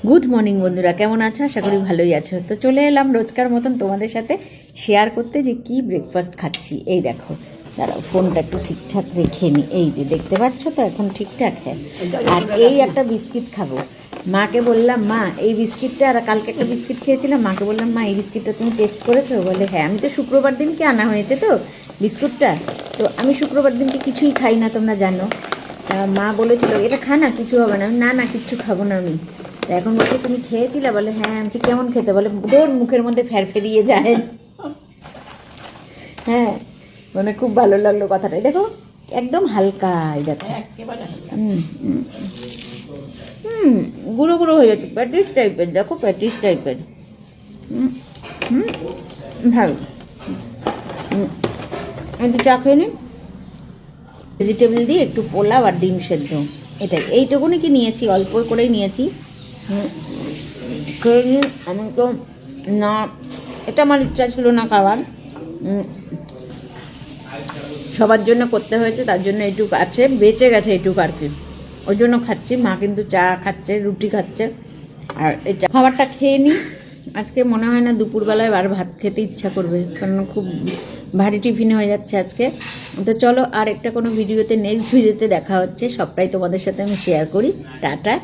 Good morning বন্ধুরা, কেমন আছো? আশা করি ভালোই আছো। তো চলে এলাম রোজকার মতন তোমাদের সাথে শেয়ার করতে যে কি ব্রেকফাস্ট খাচ্ছি। এই দেখো, দাঁড়াও ফোনটা একটু ঠিকঠাক রেখে নি। এই যে দেখতে পাচ্ছ তো, এখন ঠিকঠাক। হ্যাঁ, আর এই একটা বিস্কিট খাবো। মাকে বললাম, মা এই বিস্কিটটা, আর কালকে একটা বিস্কিট খেয়েছিলাম, মাকে বললাম মা এই বিস্কিটটা তুমি টেস্ট করেছো? বলে হ্যাঁ। আমি তো শুক্রবার দিনকে আনা হয়েছে তো বিস্কুটটা, তো আমি শুক্রবার দিনকে কিছুই খাই না, তোমরা জানো। মা বলেছিল এটা খা না, কিছু হবে না। না না, কিচ্ছু খাবো না আমি। এখন বলছে তুমি খেয়েছিলে? বলে হ্যাঁ। আমি কেমন খেতে? বলে তোর মুখের মধ্যে ফেরিয়ে যায়। হ্যাঁ, মানে খুব ভালো লাগলো কথাটাই। দেখো একদম হালকা, দেখো গুঁড়ো গুঁড়ো হয়ে যাচ্ছে, প্যাটিস টাইপের। দেখো প্যাটিস টাইপের। ভালো। একটু চা খেয়ে নিন। ভেজিটেবল দিয়ে একটু পোলাও আর ডিম সেদ্ধ, এটাই। এইটুকুনি কি নিয়েছি, অল্প করেই নিয়েছি। খেয়ে নিন। আমি তো না, এটা আমার ইচ্ছা ছিল না খাওয়ার, সবার জন্য করতে হয়েছে, তার জন্য এইটুকু আছে, বেঁচে গেছে এইটুকু আর কি, ওই জন্য খাচ্ছি। মা কিন্তু চা খাচ্ছে, রুটি খাচ্ছে। আর এই খাবারটা খেয়ে নিই। আজকে মনে হয় না দুপুরবেলায় আর ভাত খেতে ইচ্ছা করবে, কারণ খুব ভারী টিফিন হয়ে যাচ্ছে আজকে। তো চলো আর একটা কোনো ভিডিওতে, নেক্সট ভিডিওতে দেখা হচ্ছে। সবটাই তোমাদের সাথে আমি শেয়ার করি। টাটা।